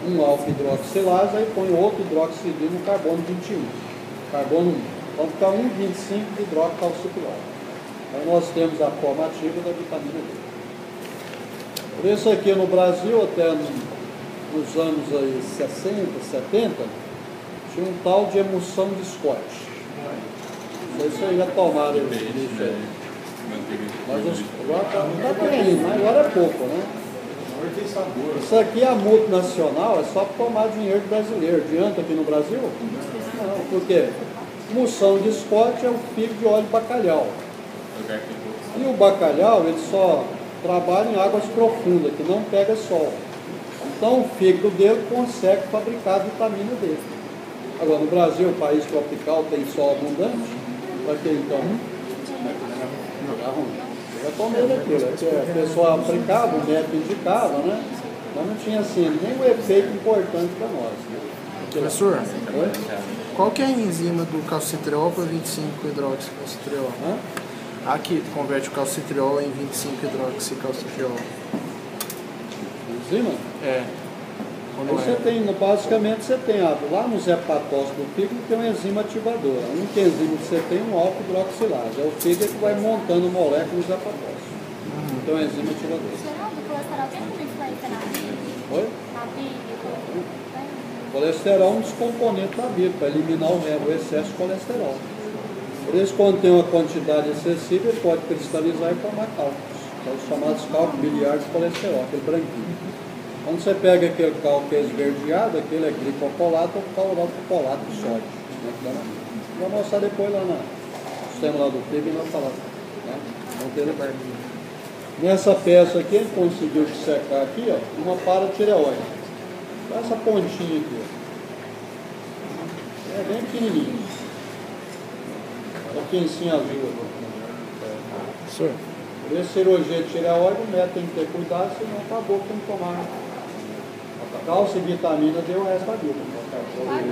um alfa-hidroxilase, aí põe outro hidroxidil no carbono 21. Carbono 1. Então fica 1,25 de hidrocalciferol. Aí nós temos a forma ativa da vitamina D. Por isso aqui no Brasil, até nos anos aí 60, 70, tinha um tal de emulsão de Scott. Não sei se vocês já tomaram esse bicho aí. Mas agora tá bem, mas agora é pouco, né? Isso aqui é a multinacional, é só para tomar dinheiro brasileiro. Adianta aqui no Brasil? Não, por quê? Emulsão de Scott é o fígado de óleo de bacalhau. E o bacalhau, ele só trabalha em águas profundas, que não pega sol. Então o fígado dele consegue fabricar a vitamina D. Agora, no Brasil, um país tropical, tem sol abundante, para que então? Tá ruim. Eu já tomei daquilo, a pessoa aplicava, o médico indicava, né? Mas não tinha assim, nenhum efeito importante para nós. Professor, qual que é a enzima do calcitriol para 25-hidroxicalcitriol? Aqui converte o calcitriol em 25-hidroxicalcitriol. Enzima? É. Aí você tem, basicamente você tem lá nos hepatócitos do fígado tem uma enzima ativadora. A única enzima que você tem é um alfa-hidroxilase. É o fígado que vai montando moléculas nos hepatócitos. Então é uma enzima ativadora. O colesterol tem como influência na vida? Oi? Na vida? O colesterol é um dos componentes da vida, para eliminar o excesso de colesterol. Por isso, quando tem uma quantidade excessiva, ele pode cristalizar e formar cálculos. São os chamados cálculos biliares de colesterol, aquele branquinho. Quando você pega aquele cálculo que é esverdeado, aquele é glicopolato ou cauropolato de sódio. Vou mostrar depois lá no sistema lá do PIB e nós falamos. Né? Nessa peça aqui, ele conseguiu dissecar aqui, ó, uma paratireoide. Essa pontinha aqui, ó. É bem pequenininho. Aqui em cima azul. Senhor. Por esse cirurgia de tireoide, o médico tem que ter cuidado, senão acabou com tomar cálcio e vitamina, deu o resto da vida.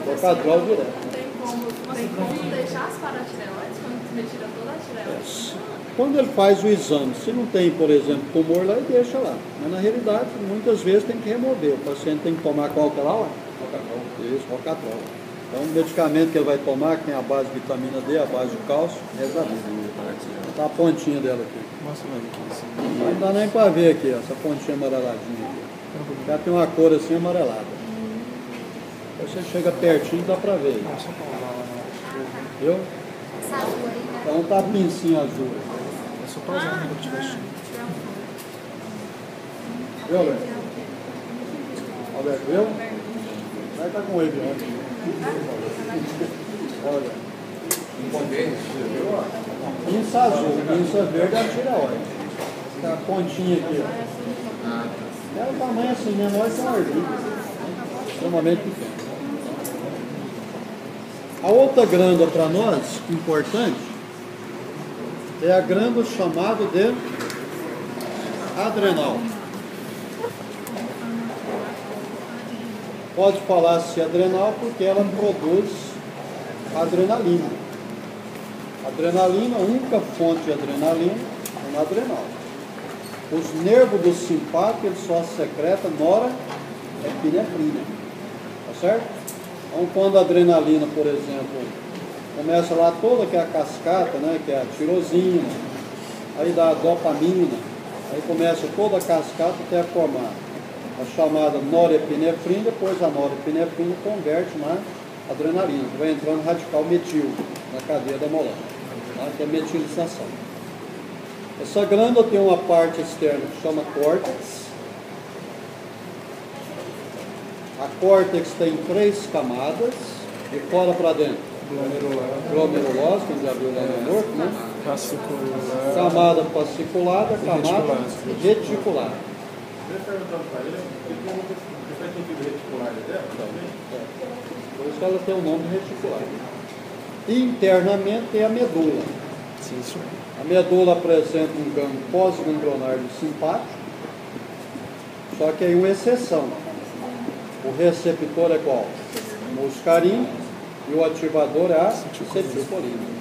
Trocadrol direto. Tem como deixar as paratireoides quando você retira toda a tireoide? Quando ele faz o exame, se não tem, por exemplo, tumor lá, ele deixa lá. Mas na realidade, muitas vezes tem que remover. O paciente tem que tomar qual que é lá? Isso, Rocatrol. Então, o medicamento que ele vai tomar, que tem a base de vitamina D, a base de cálcio, resto da vida. Tá a pontinha dela aqui. Mostra mais aqui. Não dá nem para ver aqui, ó, essa pontinha amareladinha aqui. Já tem uma cor assim amarelada. Aí você chega pertinho e dá para ver. Viu? Essa azul aí, né? Então tá a pincinha azul. É só pausar quando tiver cheio. Viu, Alberto? Alberto, viu? Vai estar com ele, né? Olha. Pinça azul, pinça verde é a tireoide. A pontinha aqui, ó. É o tamanho assim, menor que uma ervilha. Extremamente pequeno. A outra glândula para nós, importante, é a glândula chamada de adrenal. Pode falar se adrenal porque ela produz adrenalina. Adrenalina, a única fonte de adrenalina é na adrenal. Os nervos do simpático, ele só secreta norepinefrina. Tá certo? Então, quando a adrenalina, por exemplo, começa lá toda que é a cascata, né, que é a tirosina, aí dá a dopamina, aí começa toda a cascata até formar a chamada norepinefrina, depois a norepinefrina converte na adrenalina, que vai entrando radical metil na cadeia da molécula, tá? Que é metilização. Essa glândula tem uma parte externa que chama córtex. A córtex tem 3 camadas, de fora para dentro. Glomerulose, que a gente já viu lá no morto, né? Fascicular. Camada fasciculada, camada reticular. Por isso que ela tem o nome de reticular. Internamente tem a medula. Sim, senhor. A medula apresenta um gânglio pós-ganglionar do simpático, só que aí uma exceção. O receptor é qual? O muscarín e o ativador é a acetilcolina.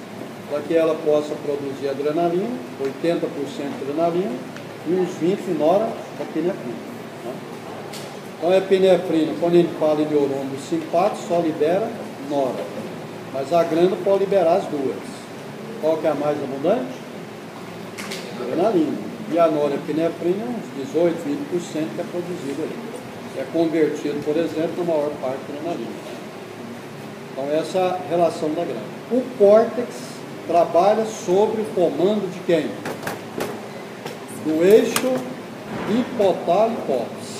Para que ela possa produzir adrenalina, 80% de adrenalina e uns 20% norepinefrina. Né? Então a epinefrina, quando a gente fala em neurônio simpático, só libera nora. Mas a glândula pode liberar as duas. Qual que é a mais abundante? Adrenalina. E a norepinefrina, uns 18, 20% que é produzido ali. É convertido, por exemplo, na maior parte da adrenalina. Então essa é a relação da glândula. O córtex trabalha sobre o comando de quem? Do eixo hipotálamo-hipófise.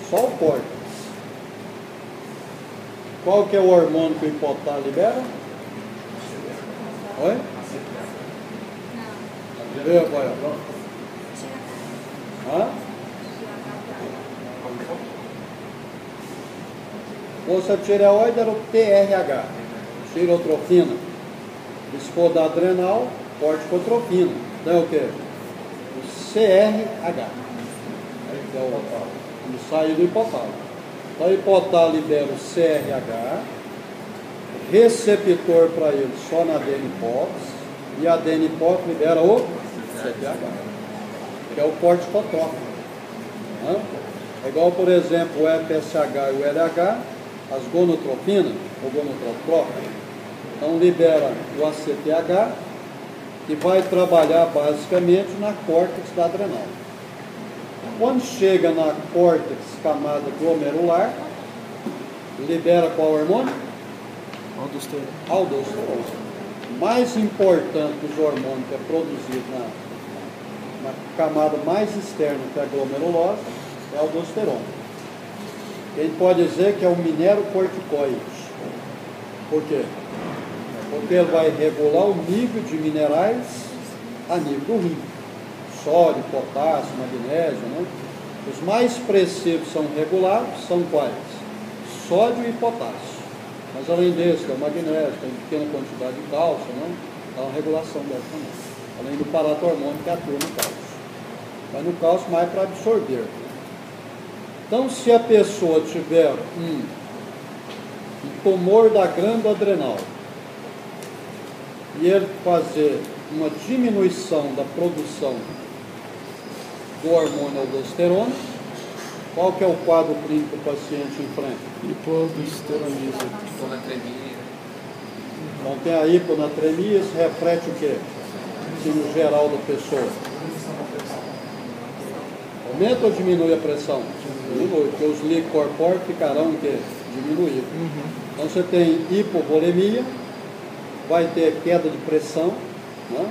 Só o córtex. Qual que é o hormônio que o hipotálamo libera? Oi? Hã? Força tireoide era o TRH, tirotrofina. E se for da adrenal, corticotrofina. Então é o quê? O CRH. Que é o sai do hipotálamo. Então o hipotálamo libera o CRH, receptor para ele só na adeno-hipófise, e a adeno-hipófise libera o CTH, que é o corticotrófico. É igual, por exemplo, o FSH e o LH, as gonotropinas, ou gonotróficas. Então libera o ACTH, que vai trabalhar basicamente na córtex da adrenal. Quando chega na córtex camada glomerular, libera qual hormônio? Aldosterona. Mais importante dos hormônios que é produzido na camada mais externa, que é a glomerulose, é a aldosterona. A gente pode dizer que é o minerocorticoide. Por quê? Porque ele vai regular o nível de minerais a nível do rim. Sódio, potássio, magnésio, né? Os mais expressivos são regulados, são quais? Sódio e potássio. Mas além desse, tem o magnésio, tem pequena quantidade de cálcio, né? Dá uma regulação dessa também. Além do paratormônio que atua no cálcio. Mas no cálcio mais para absorver. Então, se a pessoa tiver um tumor da glândula adrenal e ele fazer uma diminuição da produção do hormônio aldosterona, qual que é o quadro clínico que o paciente enfrenta? Hipoaldosteronismo. Hiponatremia. Então tem a hiponatremia, isso reflete o quê? No geral da pessoa. Aumenta ou diminui a pressão? Diminui, porque os líquidos corpóreos ficarão o quê? Diminuídos. Então você tem hipovolemia, vai ter queda de pressão, né?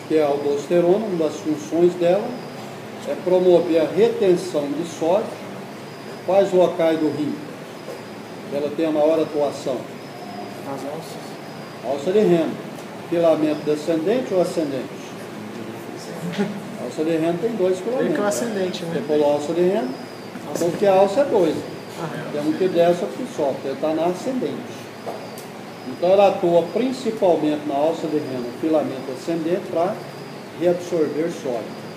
Que é a aldosterona, uma das funções dela é promover a retenção de sódio. Quais locais do rim ela tem a maior atuação? As alças. Alça de Henle. Filamento descendente ou ascendente? A alça de Henle tem 2 Tem filamentos. que é o ascendente, né? Você pulou a alça de Henle, então que a alça é 2. Tem um que desce, outro que sobe, ele está na ascendente. Então ela atua principalmente na alça de Henle, filamento ascendente, para reabsorver sódio.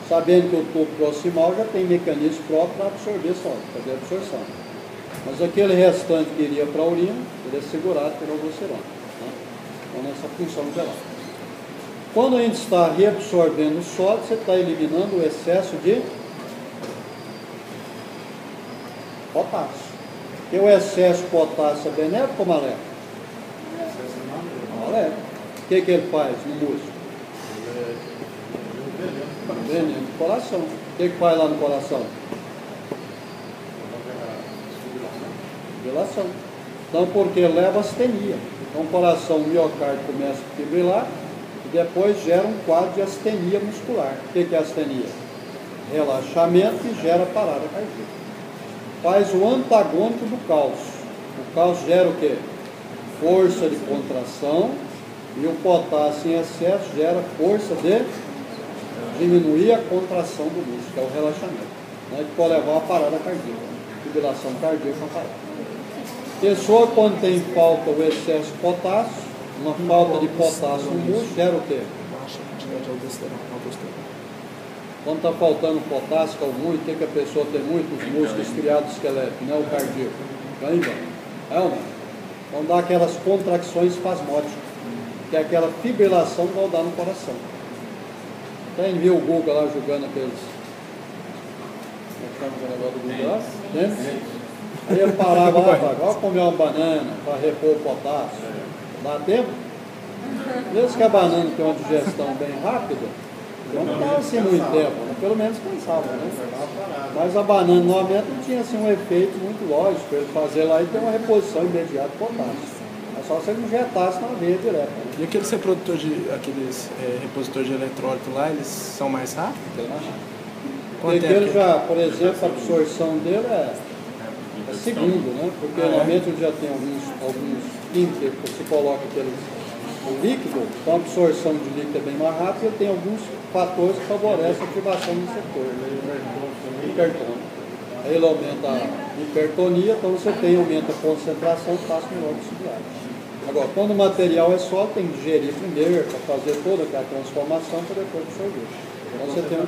Sabendo que o tubo proximal já tem mecanismo próprio para absorver sódio, fazer absorção. Mas aquele restante que iria para a urina, ele é segurado pela aldosterona. Né? Então nessa função geral. Quando a gente está reabsorvendo o sódio, você está eliminando o excesso de potássio. E o excesso de potássio é benéfico ou maléfico? Maléfico. O que ele faz no músculo? Veneno do coração. O que faz lá no coração? Fibrilação. Então, porque leva astenia. Então, o coração, o miocárdio começa a fibrilar e depois gera um quadro de astenia muscular. O que é astenia? Relaxamento e gera parada cardíaca. Faz o antagônico do cálcio. O cálcio gera o quê? Força de contração, e o potássio em excesso gera força de diminuir a contração do músculo, que é o relaxamento, né, que pode levar a parada cardíaca, fibrilação cardíaca a parada. Pessoa, quando tem falta ou excesso de potássio, uma falta de potássio no músculo, gera o quê? Baixa quantidade de aldosterona. Quando está faltando potássio, ou muito, tem que a pessoa tem muitos músculos criados esqueléticos, né, o cardíaco. Ganha, é ou não? Então dá aquelas contrações espasmódicas, que é aquela fibrilação que vai dar no coração. Tem viu o Google lá jogando aqueles chama o negócio do Google, né? Aí ele parava lá, agora comer uma banana para repor o potássio. Dá tempo? Mesmo que a banana tem uma digestão bem rápida, não ficava assim muito tempo, né? Pelo menos pensava, né? Mas a banana normalmente não tinha assim, um efeito muito lógico, ele fazer lá e ter uma reposição imediata de potássio. É só se ele injetasse na veia direto. Né? E aqueles reprodutor aqueles repositores de eletrólito lá, eles são mais rápidos? Porque ele já, por exemplo, a absorção dele é segundo, né? Porque normalmente ele já tem alguns químicos que você coloca o líquido, então a absorção de líquido é bem mais rápida e tem alguns fatores que favorecem a ativação do receptor, hipertônico. Aí ele aumenta a hipertonia, então você aumenta a concentração e passa melhor de subir. Agora, quando o material é só, tem que digerir primeiro, para fazer toda aquela transformação para depois absorver. Então você tem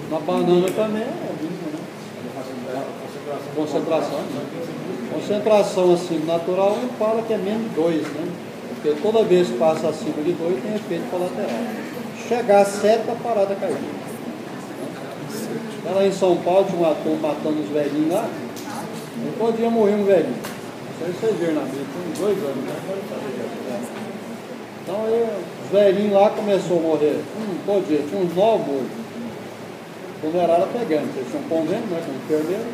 na banana também é mínimo, né? Concentração assim, natural, ele fala que é menos 2, né? Porque toda vez que passa acima de 2 tem efeito colateral. Chegar a 7 é parada cardíaca. Lá em São Paulo tinha uma turma matando os velhinhos lá, não podia morrer um velhinho. Isso aí vocês viram na mídia, tem 2 anos, né? Então aí, os velhinhos lá começou a morrer, todo dia, tinha uns 9 mortos. Funerária pegando, eles tinham um convênio, né, com o enfermeiro.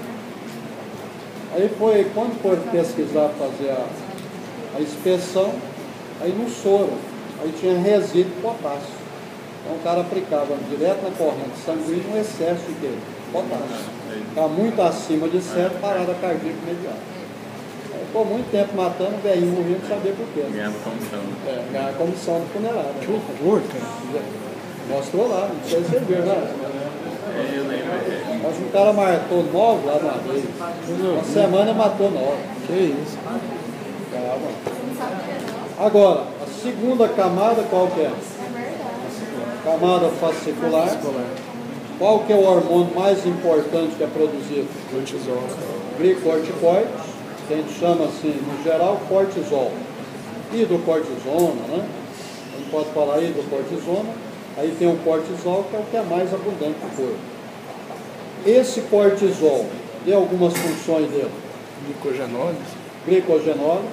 Aí foi, quando foi pesquisar, fazer a inspeção, aí no soro, aí tinha resíduo de potássio. Então o cara aplicava direto na corrente sanguínea um excesso de quê? Potássio. Ficava muito acima de 7, parada cardíaca imediata. Aí ficou muito tempo matando, o velhinho morrendo, não sabia por quê. Ganhava comissão. Ganhava comissão de funerária. Que horror, cara. Mostrou lá, não sei se você viu, né? Eu lembro. Mas o cara matou 9 lá uma vez. Uma semana matou 9. Que isso? Calma. Agora, a segunda camada qual que é? Camada fascicular. Qual que é o hormônio mais importante que é produzido? Cortisol. Glicorticoides, que a gente chama assim, no geral, cortisol. Hidrocortisona, né? A gente pode falar hidrocortisona. Aí tem o cortisol, que é o que é mais abundante no corpo. Esse cortisol tem algumas funções dele. Glicogenólise. Glicogenólise,